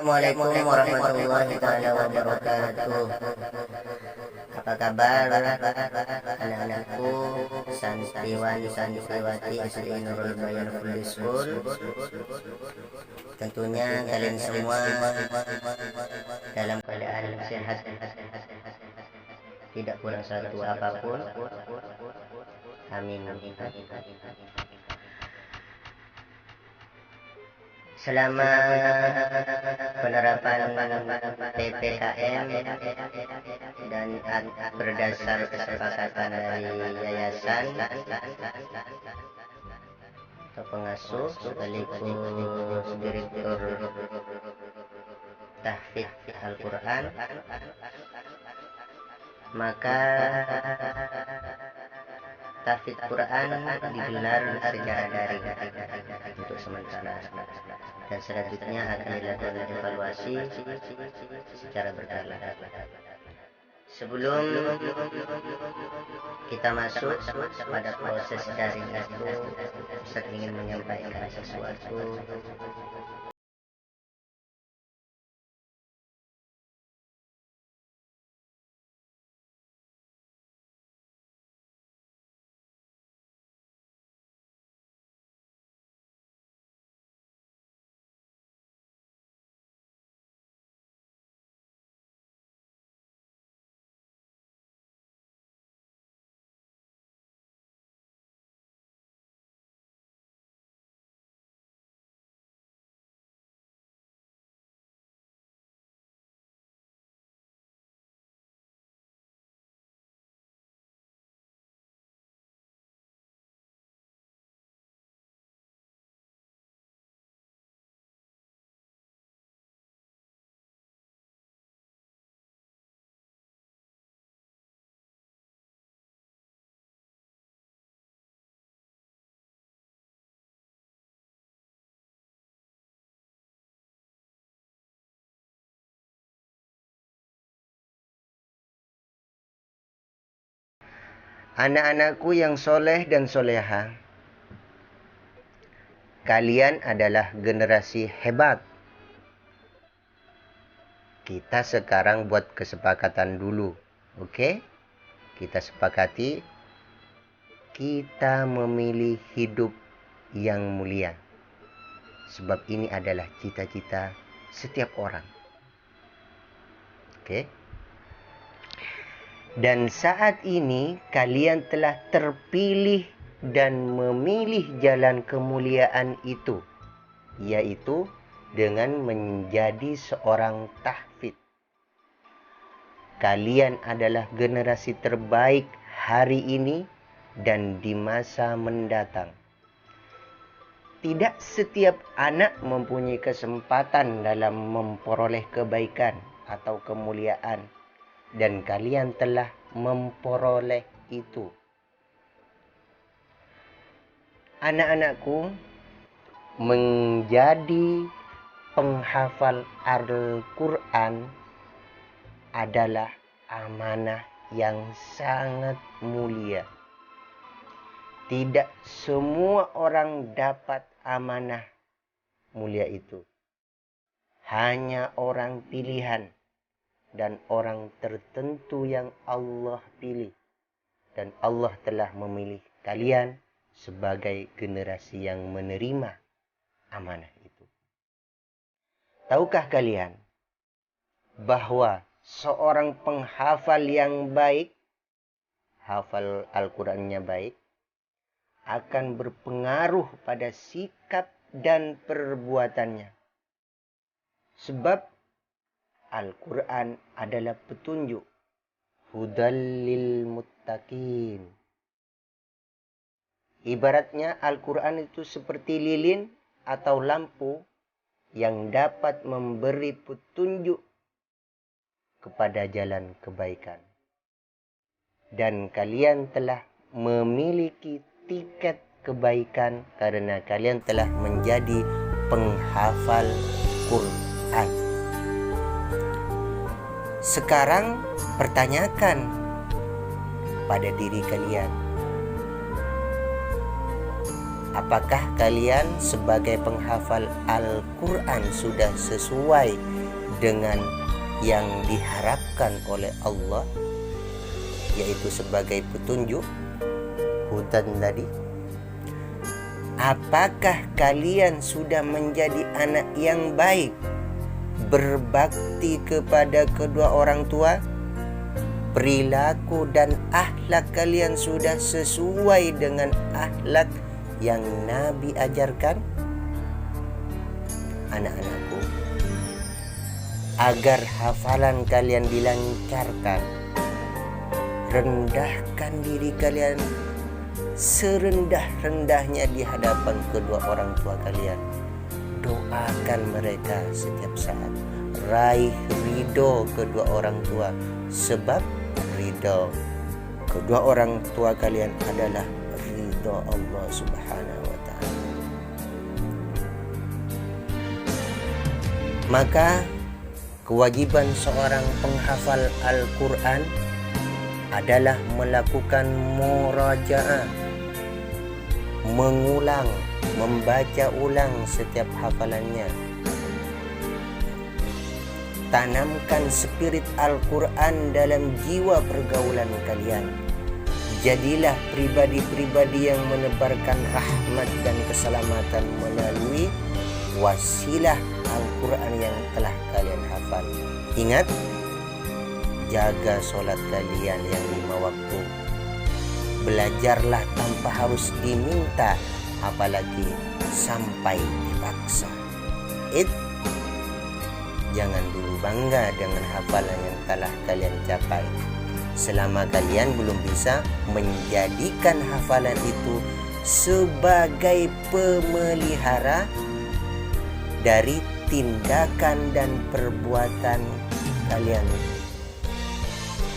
Assalamualaikum warahmatullahi taala wabarakatuh. Apa kabar anak-anakku, santriwan santriwati SD Nurul Bayan Full School? Tentunya kalian semua dalam keadaan sehat, tidak kurang satu apapun. Amin. Selama penerapan PPKM dan berdasar kesepakatan dari yayasan atau pengasuh sekaligus direktur tahfidz Al-Quran, maka tahfidz Quran digelar secara daring untuk sementara, dan selanjutnya akan dilakukan evaluasi secara berkala. Sebelum kita masuk pada proses daring itu, Ustaz ingin menyampaikan sesuatu. Anak-anakku yang soleh dan soleha, kalian adalah generasi hebat. Kita sekarang buat kesepakatan dulu, oke? Kita sepakati, kita memilih hidup yang mulia. Sebab ini adalah cita-cita setiap orang, oke? Dan saat ini kalian telah terpilih dan memilih jalan kemuliaan itu, yaitu dengan menjadi seorang tahfidz. Kalian adalah generasi terbaik hari ini dan di masa mendatang. Tidak setiap anak mempunyai kesempatan dalam memperoleh kebaikan atau kemuliaan, dan kalian telah memperoleh itu. Anak-anakku, menjadi penghafal Al-Quran adalah amanah yang sangat mulia. Tidak semua orang dapat amanah mulia itu. Hanya orang pilihan dan orang tertentu yang Allah pilih. Dan Allah telah memilih kalian sebagai generasi yang menerima amanah itu. Tahukah kalian bahwa seorang penghafal yang baik, hafal Al-Qurannya baik, akan berpengaruh pada sikap dan perbuatannya. Sebab Al-Quran adalah petunjuk, hudal lil muttaqin. Ibaratnya Al-Quran itu seperti lilin atau lampu yang dapat memberi petunjuk kepada jalan kebaikan. Dan kalian telah memiliki tiket kebaikan karena kalian telah menjadi penghafal Quran. Sekarang pertanyakan pada diri kalian, Apakah kalian sebagai penghafal Al-Quran sudah sesuai dengan yang diharapkan oleh Allah, yaitu sebagai petunjuk hudan tadi? Apakah kalian sudah menjadi anak yang baik, berbakti kepada kedua orang tua? Perilaku dan akhlak kalian sudah sesuai dengan akhlak yang Nabi ajarkan? Anak-anakku, agar hafalan kalian dilancarkan, rendahkan diri kalian serendah-rendahnya di hadapan kedua orang tua kalian. Doakan mereka setiap saat. Raih ridho kedua orang tua, sebab ridho kedua orang tua kalian adalah ridho Allah Subhanahu wa ta'ala. Maka kewajiban seorang penghafal Al-Quran adalah melakukan murajaah, mengulang, membaca ulang setiap hafalannya. Tanamkan spirit Al-Quran dalam jiwa pergaulan kalian. Jadilah pribadi-pribadi yang menebarkan rahmat dan keselamatan melalui wasilah Al-Quran yang telah kalian hafal. Ingat, jaga sholat kalian yang 5 waktu. Belajarlah tanpa harus diminta, apalagi sampai dipaksa. Jangan dulu bangga dengan hafalan yang telah kalian capai, selama kalian belum bisa menjadikan hafalan itu sebagai pemelihara dari tindakan dan perbuatan kalian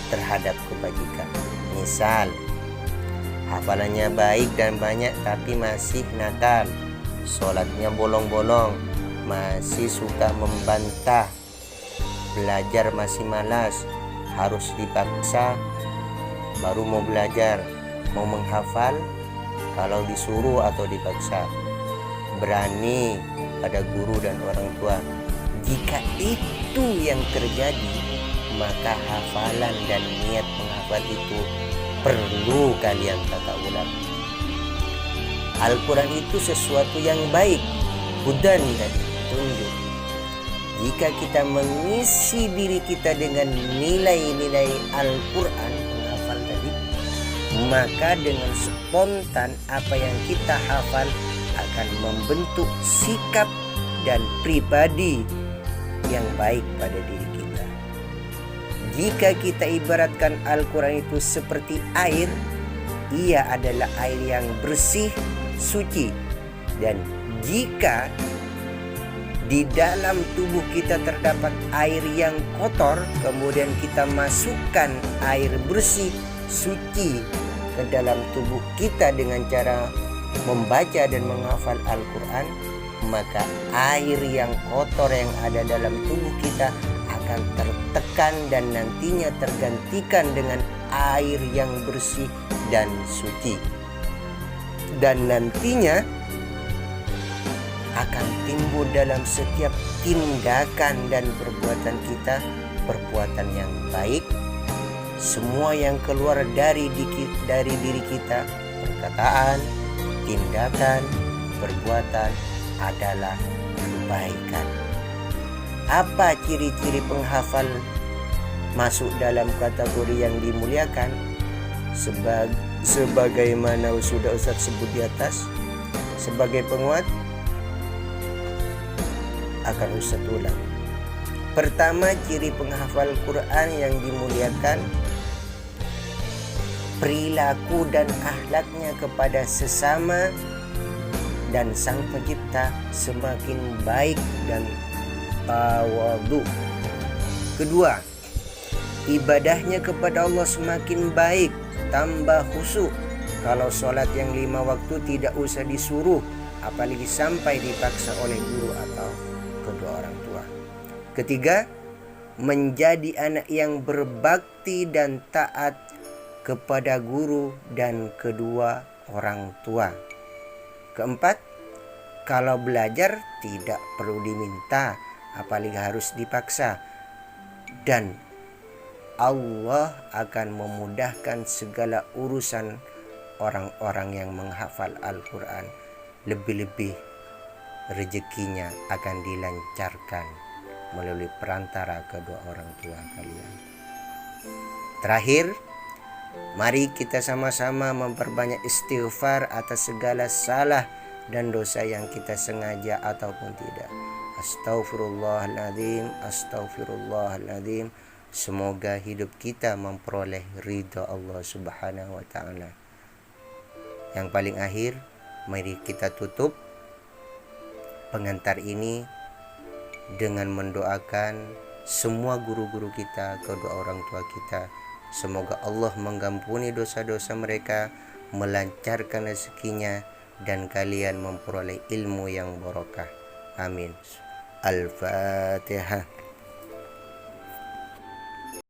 terhadap kebajikan. Misal, hafalannya baik dan banyak tapi masih nakal, sholatnya bolong-bolong, masih suka membantah, belajar masih malas, harus dipaksa baru mau belajar, mau menghafal kalau disuruh atau dipaksa, berani pada guru dan orang tua. Jika itu yang terjadi, maka hafalan dan niat menghafal itu perlu kalian tata ulang. Al-Quran itu sesuatu yang baik, hudan tadi, tunjuk. Jika kita mengisi diri kita dengan nilai-nilai Al-Quran, menghafal tadi, maka dengan spontan apa yang kita hafal akan membentuk sikap dan pribadi yang baik pada diri kita. Jika kita ibaratkan Al-Quran itu seperti air, ia adalah air yang bersih, suci. Dan jika di dalam tubuh kita terdapat air yang kotor, kemudian kita masukkan air bersih, suci ke dalam tubuh kita dengan cara membaca dan menghafal Al-Quran, maka air yang kotor yang ada dalam tubuh kita akan tertekan dan nantinya tergantikan dengan air yang bersih dan suci. Dan nantinya akan timbul dalam setiap tindakan dan perbuatan kita, perbuatan yang baik. Semua yang keluar dari diri kita, perkataan, tindakan, perbuatan adalah kebaikan. Apa ciri-ciri penghafal masuk dalam kategori yang dimuliakan? Sebagaimana sudah Ustaz sebut di atas, sebagai penguat akan Ustaz ulang. Pertama, ciri penghafal Quran yang dimuliakan, perilaku dan akhlaknya kepada sesama dan Sang Pencipta semakin baik dan tawadhu. Kedua, ibadahnya kepada Allah semakin baik, tambah khusyuk. Kalau sholat yang 5 waktu tidak usah disuruh, apalagi sampai dipaksa oleh guru atau kedua orang tua. Ketiga, menjadi anak yang berbakti dan taat kepada guru dan kedua orang tua. Keempat, kalau belajar tidak perlu diminta, apalagi harus dipaksa. Dan Allah akan memudahkan segala urusan orang-orang yang menghafal Al-Quran. Lebih-lebih rezekinya akan dilancarkan melalui perantara kedua orang tua kalian. Terakhir, mari kita sama-sama memperbanyak istighfar atas segala salah dan dosa yang kita sengaja ataupun tidak. Astaghfirullahaladzim, astaghfirullahaladzim. Semoga hidup kita memperoleh ridha Allah Subhanahu wa ta'ala. Yang paling akhir, mari kita tutup pengantar ini dengan mendoakan semua guru-guru kita, kedua orang tua kita. Semoga Allah mengampuni dosa-dosa mereka, melancarkan rezekinya, dan kalian memperoleh ilmu yang barokah. Amin. Al-Fatihah.